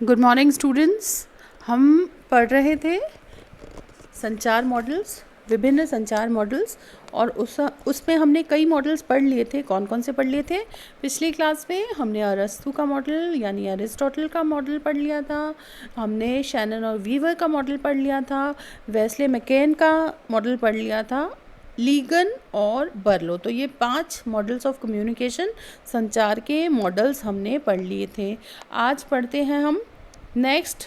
Good morning students. हम पढ़ रहे थे संचार मॉडल्स, विभिन्न संचार मॉडल्स, और उसमें हमने कई मॉडल्स पढ़ लिए थे। कौन कौन से पढ़ लिए थे? पिछली क्लास में हमने अरस्तु का मॉडल यानी अरिस्टोटल का मॉडल पढ़ लिया था, हमने शैनन और वीवर का मॉडल पढ़ लिया था, वेस्ले मैकेन का मॉडल पढ़ लिया था, लीगन और बर्लो। तो ये 5 मॉडल्स ऑफ कम्युनिकेशन, संचार के मॉडल्स हमने पढ़ लिए थे। आज पढ़ते हैं हम नेक्स्ट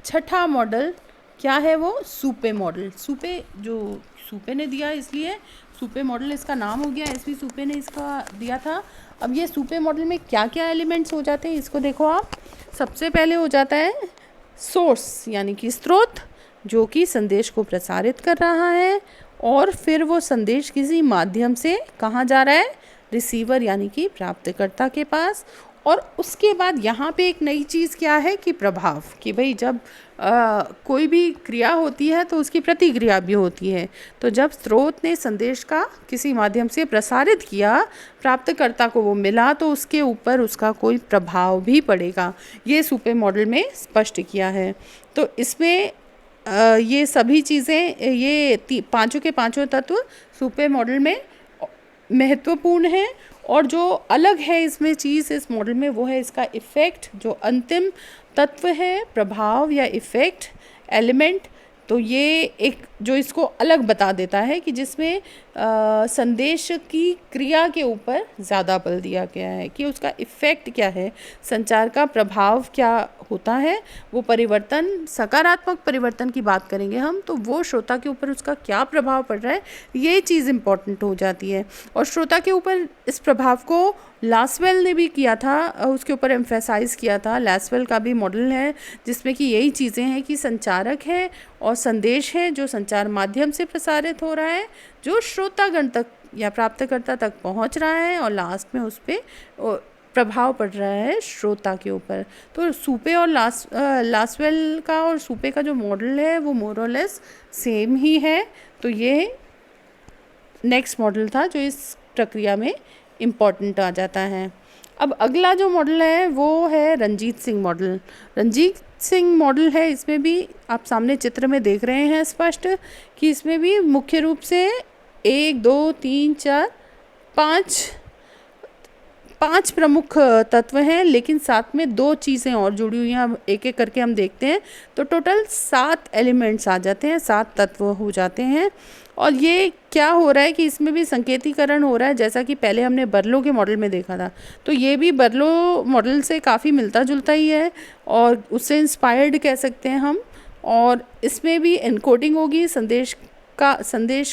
छठा मॉडल। क्या है वो? सूपे मॉडल। सूपे ने दिया, इसलिए सूपे मॉडल इसका नाम हो गया, एसवी सूपे ने इसका दिया था। अब ये सूपे मॉडल में क्या क्या एलिमेंट्स हो जाते हैं इसको देखो आप। सबसे पहले हो जाता है सोर्स यानी कि स्रोत, जो कि संदेश को प्रसारित कर रहा है, और फिर वो संदेश किसी माध्यम से कहाँ जा रहा है? रिसीवर यानी कि प्राप्तकर्ता के पास। और उसके बाद यहाँ पे एक नई चीज़ क्या है कि प्रभाव, कि भाई जब कोई भी क्रिया होती है तो उसकी प्रतिक्रिया भी होती है। तो जब स्रोत ने संदेश का किसी माध्यम से प्रसारित किया, प्राप्तकर्ता को वो मिला, तो उसके ऊपर उसका कोई प्रभाव भी पड़ेगा। ये सूपे मॉडल में स्पष्ट किया है। तो इसमें ये सभी चीज़ें, ये पांचों के पांचों तत्व सूपे मॉडल में महत्वपूर्ण है। और जो अलग है इसमें चीज़ इस मॉडल में, वो है इसका इफ़ेक्ट, जो अंतिम तत्व है, प्रभाव या इफ़ेक्ट एलिमेंट। तो ये एक जो इसको अलग बता देता है कि जिसमें संदेश की क्रिया के ऊपर ज़्यादा बल दिया गया है कि उसका इफ़ेक्ट क्या है, संचार का प्रभाव क्या होता है, वो परिवर्तन, सकारात्मक परिवर्तन की बात करेंगे हम, तो वो श्रोता के ऊपर उसका क्या प्रभाव पड़ रहा है, ये चीज़ इम्पॉर्टेंट हो जाती है। और श्रोता के ऊपर इस प्रभाव को लासवेल ने भी किया था, उसके ऊपर एम्फेसाइज़ किया था। लासवेल का भी मॉडल है जिसमें कि यही चीज़ें हैं कि संचारक है और संदेश है जो संचार माध्यम से प्रसारित हो रहा है, जो श्रोतागण तक या प्राप्तकर्ता तक पहुंच रहा है, और लास्ट में उस पर प्रभाव पड़ रहा है श्रोता के ऊपर। तो सूपे और लासवेल का और सूपे का जो मॉडल है वो मोर और लेस सेम ही है। तो ये नेक्स्ट मॉडल था जो इस प्रक्रिया में इम्पॉर्टेंट आ जाता है। अब अगला जो मॉडल है वो है रंजीत सिंह मॉडल। रंजीत सिंह मॉडल है, इसमें भी आप सामने चित्र में देख रहे हैं स्पष्ट कि इसमें भी मुख्य रूप से 1 2 3 4 5 प्रमुख तत्व हैं, लेकिन साथ में 2 चीज़ें और जुड़ी हुई हैं। एक एक करके हम देखते हैं तो टोटल 7 एलिमेंट्स आ जाते हैं, 7 तत्व हो जाते हैं। और ये क्या हो रहा है कि इसमें भी संकेतीकरण हो रहा है, जैसा कि पहले हमने बर्लो के मॉडल में देखा था। तो ये भी बर्लो मॉडल से काफ़ी मिलता जुलता ही है और उससे इंस्पायर्ड कह सकते हैं हम। और इसमें भी एनकोडिंग होगी, संदेश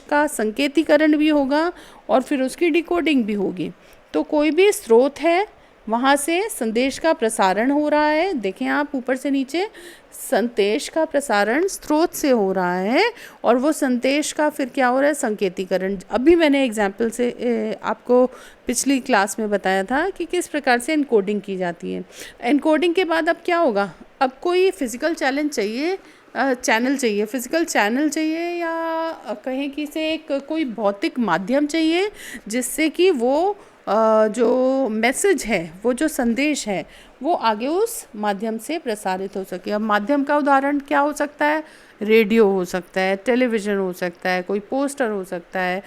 का संकेतीकरण भी होगा, और फिर उसकी डिकोडिंग भी होगी। तो कोई भी स्रोत है, वहाँ से संदेश का प्रसारण हो रहा है। देखें आप ऊपर से नीचे, संदेश का प्रसारण स्रोत से हो रहा है, और वो संदेश का फिर क्या हो रहा है? संकेतीकरण। अभी मैंने एग्जाम्पल से आपको पिछली क्लास में बताया था कि किस प्रकार से एनकोडिंग की जाती है। एनकोडिंग के बाद अब क्या होगा? अब कोई फिज़िकल चैनल चाहिए, फिज़िकल चैनल चाहिए, या कहें कि इसे एक कोई भौतिक माध्यम चाहिए जिससे कि वो जो मैसेज है, वो जो संदेश है, वो आगे उस माध्यम से प्रसारित हो सके। अब माध्यम का उदाहरण क्या हो सकता है? रेडियो हो सकता है, टेलीविज़न हो सकता है, कोई पोस्टर हो सकता है,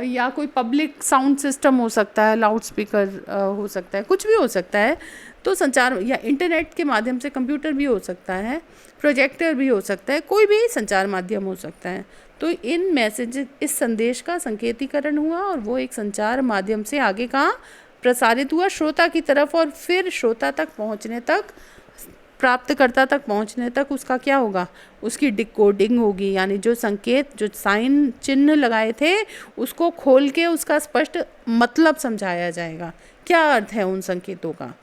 या कोई पब्लिक साउंड सिस्टम हो सकता है, लाउड स्पीकर हो सकता है, कुछ भी हो सकता है। तो संचार या इंटरनेट के माध्यम से कंप्यूटर भी हो सकता है, प्रोजेक्टर भी हो सकता है, कोई भी संचार माध्यम हो सकता है। तो इन मैसेज, इस संदेश का संकेतीकरण हुआ और वो एक संचार माध्यम से आगे कहाँ प्रसारित हुआ? श्रोता की तरफ। और फिर श्रोता तक पहुँचने तक, प्राप्तकर्ता तक पहुँचने तक उसका क्या होगा? उसकी डिकोडिंग होगी, यानी जो संकेत, जो साइन चिन्ह लगाए थे, उसको खोल के उसका स्पष्ट मतलब समझाया जाएगा, क्या अर्थ है उन संकेतों का।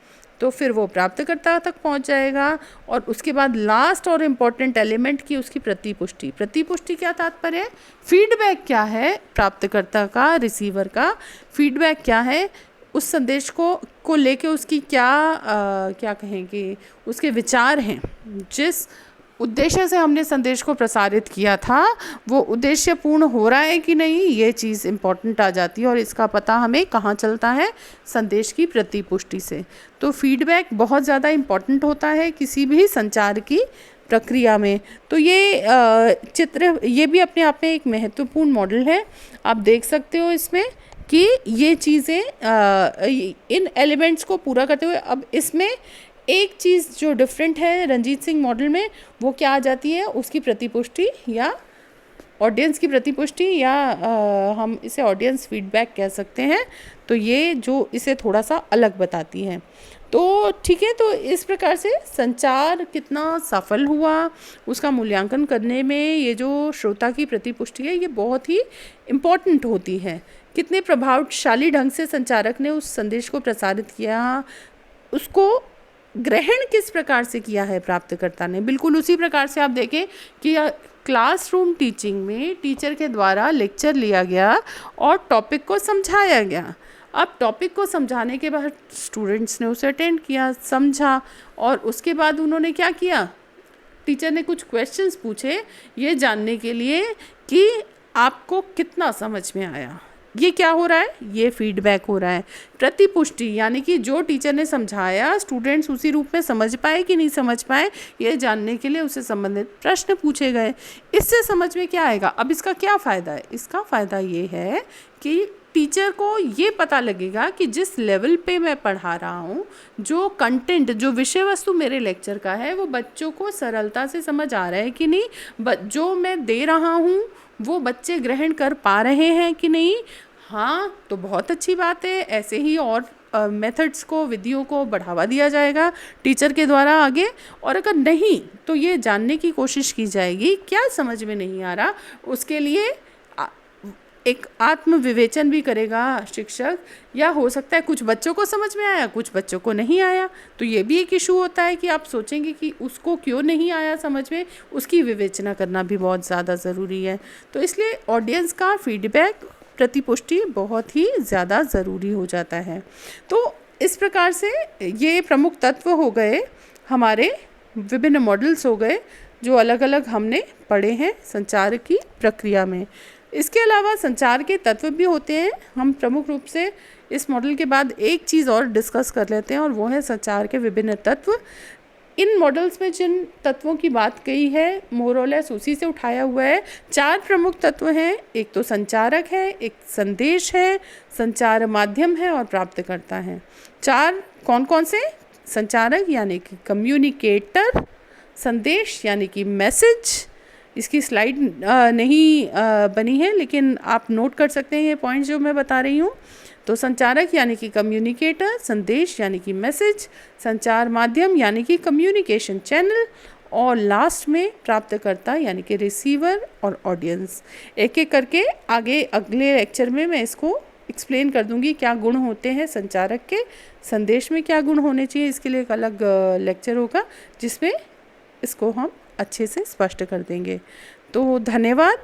तो फिर वो प्राप्तकर्ता तक पहुंच जाएगा। और उसके बाद लास्ट और इम्पॉर्टेंट एलिमेंट की उसकी प्रतिपुष्टि। प्रतिपुष्टि क्या तात्पर्य है? फीडबैक क्या है प्राप्तकर्ता का, रिसीवर का फीडबैक क्या है, उस संदेश को लेके उसकी क्या कहेंगे, उसके विचार हैं, जिस उद्देश्य से हमने संदेश को प्रसारित किया था वो उद्देश्य पूर्ण हो रहा है कि नहीं, ये चीज़ इम्पॉर्टेंट आ जाती है। और इसका पता हमें कहाँ चलता है, संदेश की प्रतिपुष्टि से। तो फीडबैक बहुत ज़्यादा इम्पॉर्टेंट होता है किसी भी संचार की प्रक्रिया में। तो ये चित्र, ये भी अपने आप में एक महत्वपूर्ण मॉडल है। आप देख सकते हो इसमें कि ये चीज़ें इन एलिमेंट्स को पूरा करते हुए, अब इसमें एक चीज़ जो डिफरेंट है रंजीत सिंह मॉडल में, वो क्या आ जाती है, उसकी प्रतिपुष्टि या ऑडियंस की प्रतिपुष्टि, या हम इसे ऑडियंस फीडबैक कह सकते हैं। तो ये जो इसे थोड़ा सा अलग बताती है। तो ठीक है, तो इस प्रकार से संचार कितना सफल हुआ उसका मूल्यांकन करने में ये जो श्रोता की प्रतिपुष्टि है ये बहुत ही इम्पॉर्टेंट होती है। कितने प्रभावशाली ढंग से संचारक ने उस संदेश को प्रसारित किया, उसको ग्रहण किस प्रकार से किया है प्राप्तकर्ता ने। बिल्कुल उसी प्रकार से आप देखें कि क्लासरूम टीचिंग में टीचर के द्वारा लेक्चर लिया गया और टॉपिक को समझाया गया। अब टॉपिक को समझाने के बाद स्टूडेंट्स ने उसे अटेंड किया, समझा, और उसके बाद उन्होंने क्या किया, टीचर ने कुछ क्वेश्चंस पूछे ये जानने के लिए कि आपको कितना समझ में आया। ये क्या हो रहा है, ये फीडबैक हो रहा है। प्रतिपुष्टि यानी कि जो टीचर ने समझाया स्टूडेंट्स उसी रूप में समझ पाए कि नहीं समझ पाए, ये जानने के लिए उससे संबंधित प्रश्न पूछे गए। इससे समझ में क्या आएगा। अब इसका क्या फ़ायदा है, इसका फ़ायदा ये है कि टीचर को ये पता लगेगा कि जिस लेवल पे मैं पढ़ा रहा हूँ, जो कंटेंट, जो विषय वस्तु मेरे लेक्चर का है, वो बच्चों को सरलता से समझ आ रहा है कि नहीं, जो मैं दे रहा हूँ वो बच्चे ग्रहण कर पा रहे हैं कि नहीं। हाँ, तो बहुत अच्छी बात है। ऐसे ही और मेथड्स को, विधियों को बढ़ावा दिया जाएगा टीचर के द्वारा आगे। और अगर नहीं तो ये जानने की कोशिश की जाएगी क्या समझ में नहीं आ रहा, उसके लिए एक आत्म विवेचन भी करेगा शिक्षक। या हो सकता है कुछ बच्चों को समझ में आया, कुछ बच्चों को नहीं आया, तो ये भी एक इशू होता है कि आप सोचेंगे कि उसको क्यों नहीं आया समझ में, उसकी विवेचना करना भी बहुत ज़्यादा ज़रूरी है। तो इसलिए ऑडियंस का फीडबैक, प्रतिपुष्टि बहुत ही ज़्यादा ज़रूरी हो जाता है। तो इस प्रकार से ये प्रमुख तत्व हो गए, हमारे विभिन्न मॉडल्स हो गए जो अलग अलग हमने पढ़े हैं संचार की प्रक्रिया में। इसके अलावा संचार के तत्व भी होते हैं। हम प्रमुख रूप से इस मॉडल के बाद एक चीज़ और डिस्कस कर लेते हैं और वो है संचार के विभिन्न तत्व। इन मॉडल्स में जिन तत्वों की बात कही है मोर और लेस उसी से उठाया हुआ है। 4 प्रमुख तत्व हैं। एक तो संचारक है, एक संदेश है, संचार माध्यम है और प्राप्तकर्ता है। 4 कौन कौन से? संचारक यानी कि कम्युनिकेटर, संदेश यानी कि मैसेज। इसकी स्लाइड नहीं बनी है लेकिन आप नोट कर सकते हैं ये पॉइंट्स जो मैं बता रही हूँ। तो संचारक यानी कि कम्युनिकेटर, संदेश यानी कि मैसेज, संचार माध्यम यानी कि कम्युनिकेशन चैनल, और लास्ट में प्राप्तकर्ता यानी कि रिसीवर और ऑडियंस। एक एक करके आगे अगले लेक्चर में मैं इसको एक्सप्लेन कर दूंगी क्या गुण होते हैं संचारक के, संदेश में क्या गुण होने चाहिए। इसके लिए एक अलग लेक्चर होगा जिसमें इसको हम अच्छे से स्पष्ट कर देंगे। तो धन्यवाद।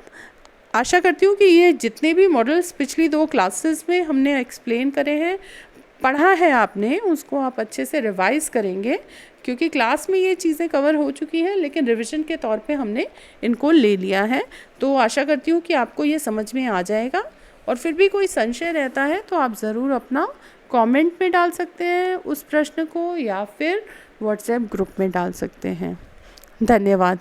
आशा करती हूँ कि ये जितने भी मॉडल्स पिछली 2 क्लासेस में हमने एक्सप्लेन करे हैं, पढ़ा है आपने, उसको आप अच्छे से रिवाइज़ करेंगे, क्योंकि क्लास में ये चीज़ें कवर हो चुकी हैं लेकिन रिवीजन के तौर पे हमने इनको ले लिया है। तो आशा करती हूँ कि आपको ये समझ में आ जाएगा। और फिर भी कोई संशय रहता है तो आप ज़रूर अपना कमेंट में डाल सकते हैं उस प्रश्न को, या फिर व्हाट्सएप ग्रुप में डाल सकते हैं। धन्यवाद।